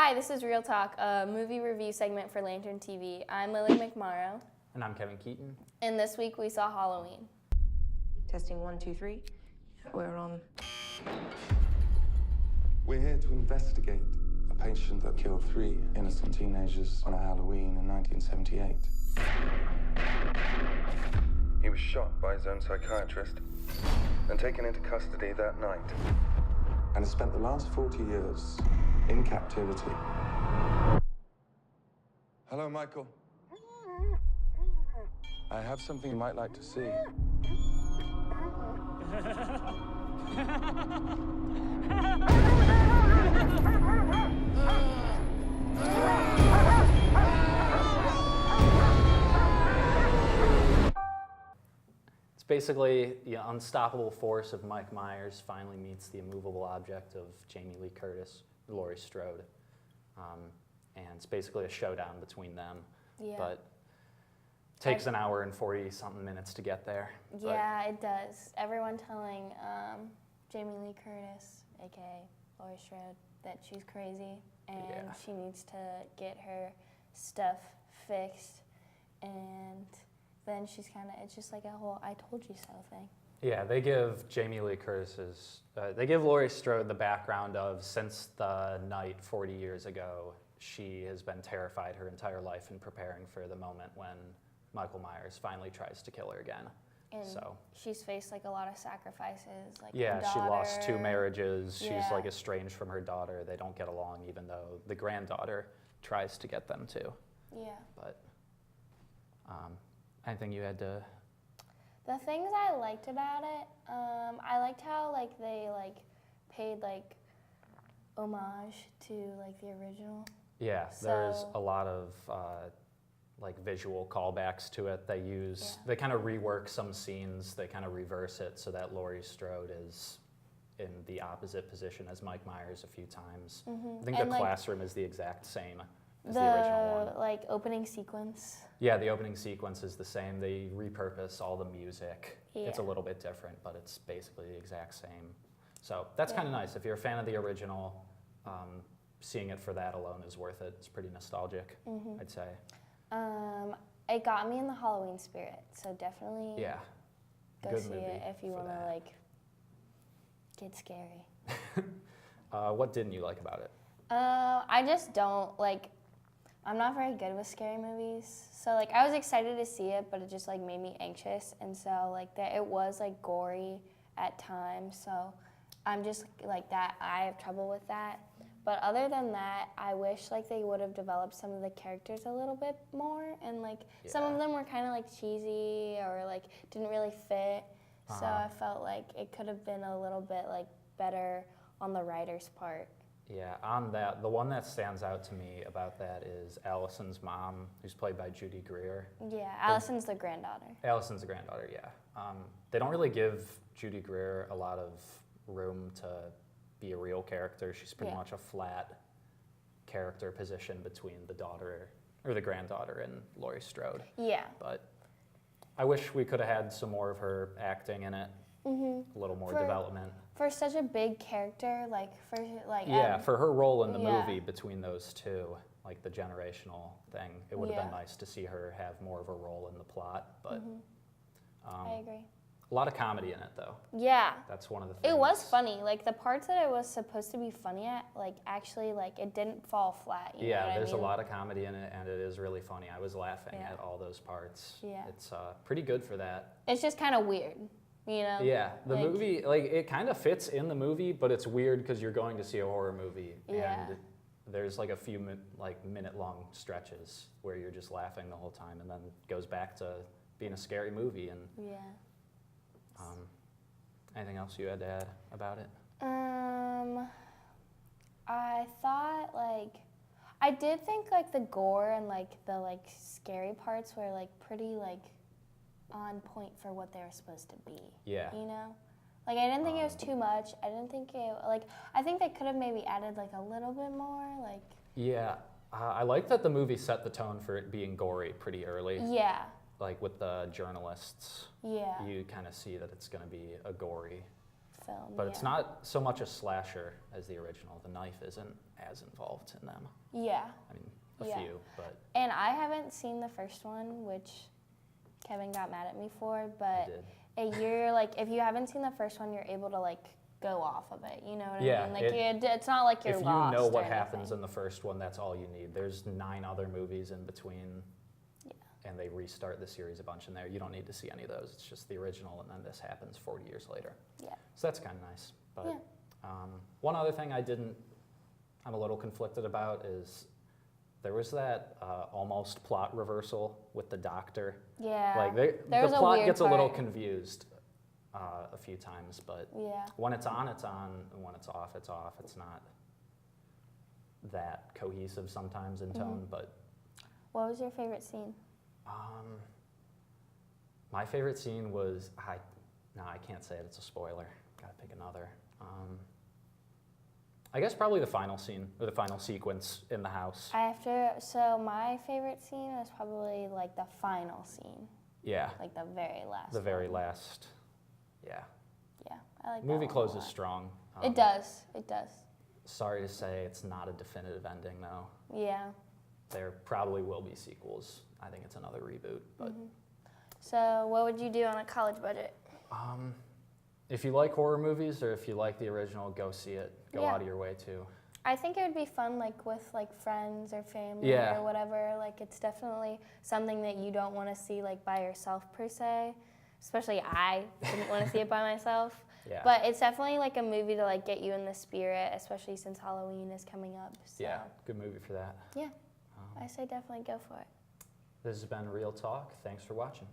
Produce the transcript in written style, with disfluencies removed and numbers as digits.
Hi, this is Real Talk, a movie review segment for Lantern TV. I'm Lily McMorrow, And I'm Kevin Keaton. and this week we saw Halloween. Testing 1, 2, 3. We're on. We're here to investigate a patient that killed 3 innocent teenagers on a Halloween in 1978. He was shot by his own psychiatrist and taken into custody that night, and has spent the last 40 years in captivity. Hello, Michael. I have something you might like to see. It's basically the unstoppable force of Mike Myers finally meets the immovable object of Jamie Lee Curtis, Laurie Strode. And it's basically a showdown between them. Yeah. But it takes an hour and 40-something minutes to get there. Yeah, it does. Everyone telling Jamie Lee Curtis, aka Laurie Strode, that she's crazy and Yeah. she needs to get her stuff fixed. And then she's kind of, it's just like a whole I told you so thing. Yeah, they give Jamie Lee Curtis's, they give Laurie Strode the background of since the night 40 years ago, she has been terrified her entire life and preparing for the moment when Michael Myers finally tries to kill her again. And So she's faced like a lot of sacrifices, like yeah, her she lost 2 daughter. marriages. Yeah. She's like estranged from her daughter. They don't get along, even though the granddaughter tries to get them to. Yeah. But anything you had to? The things I liked about it, I liked how like they like paid like homage to like the original. Yeah, there's So- a lot of like visual callbacks to it. They use, Yeah. they kind of rework some scenes. They kind of reverse it so that Laurie Strode is in the opposite position as Mike Myers a few times. I think Mm-hmm. And, the like, classroom is the exact same as the original one. like opening sequence. Yeah, the opening sequence is the same. They repurpose all the music. It's a Yeah. little bit different, but it's basically the exact same. So that's Yeah. kind of nice. If you're a fan of the original, seeing it for that alone is worth it. It's pretty nostalgic, Mm-hmm. I'd say. It got me in the Halloween spirit, so definitely Yeah. go Good see movie it if you for want to that. like get scary. What didn't you like about it? I just don't like. I'm not very good with scary movies, so like I was excited to see it, but it just like made me anxious, and so like that it was like gory at times. So I'm just like that. I have trouble with that. But other than that, I wish like they would have developed some of the characters a little bit more, and like some Yeah. of them were kind of like cheesy or like didn't really fit. So I felt like it could have been a little bit like better on the writer's part. Yeah, on that, the one that stands out to me about that is Allison's mom, who's played by Judy Greer. Yeah, Allison's the granddaughter. Allison's the granddaughter, yeah. They don't really give Judy Greer a lot of room to be a real character. She's pretty Yeah. much a flat character position between the daughter, or the granddaughter, and Laurie Strode. Yeah. But I wish we could have had some more of her acting in it, a little more For- development. For such a big character, like for like Yeah, for her role in the yeah. movie between those two, like the generational thing, it would have been Yeah. nice to see her have more of a role in the plot. But I agree. a lot of comedy in it, though. Yeah. That's one of the things. It was funny. Like the parts that it was supposed to be funny at, like actually like it didn't fall flat. You know Yeah, what there's I mean? a lot of comedy in it, and it is really funny. I was laughing Yeah. at all those parts. Yeah. It's pretty good for that. It's just kind of weird, you know? Yeah, the Like- movie, like, it kind of fits in the movie, but it's weird because you're going to see a horror movie, Yeah. and there's like a few minute-long stretches where you're just laughing the whole time, and then it goes back to being a scary movie. And Yeah. anything else you had to add about it? I thought like I did think like the gore and like the like scary parts were like pretty like on point for what they were supposed to be. Yeah. You know? Like I didn't think it was too much. I didn't think it like I think they could have maybe added like a little bit more like Yeah, I like that the movie set the tone for it being gory pretty early. yeah. Like with the journalists, Yeah. you kind of see that it's going to be a gory film. But it's yeah. not so much a slasher as the original. The knife isn't as involved in them. Yeah. I mean, a Yeah. few, but And I haven't seen the first one, which Kevin got mad at me for, I but did. you're like, if you haven't seen the first one, you're able to like go off of it. You know what Yeah, I mean? Like it's it- not like you're If you lost. know or what happens anything. in the first one, that's all you need. There's 9 other movies in between, and they restart the series a bunch in there. You don't need to see any of those. It's just the original, and then this happens 40 years later. Yeah. So that's kind of nice. But Yeah. one other thing I'm a little conflicted about is there was that almost plot reversal with the doctor. Yeah. Like There was the a plot weird gets a little part. confused a few times, but Yeah. when it's on, it's on, and when it's off, it's off. It's not that cohesive sometimes in tone, Mm-hmm. but What was your favorite scene? my favorite scene was I can't say it. It's a spoiler. Gotta pick another. I guess probably the final scene or the final sequence in the house. So my favorite scene was probably like the final scene, Yeah, like the very last. the very one. last. Yeah, Yeah, I like the that movie one a closes lot. strong. It does. It does. Sorry to say, it's not a definitive ending though. Yeah. There probably will be sequels. I think it's another reboot, but. So what would you do on a college budget? If you like horror movies or if you like the original, go see it. Go Yeah. out of your way to. I think it would be fun, like with like friends or family Yeah. or whatever. Like it's definitely something that you don't want to see like by yourself per se. Especially I didn't want to see it by myself. Yeah. But it's definitely like a movie to like get you in the spirit, especially since Halloween is coming up. So Yeah, good movie for that. yeah, I say definitely go for it. This has been Real Talk. Thanks for watching.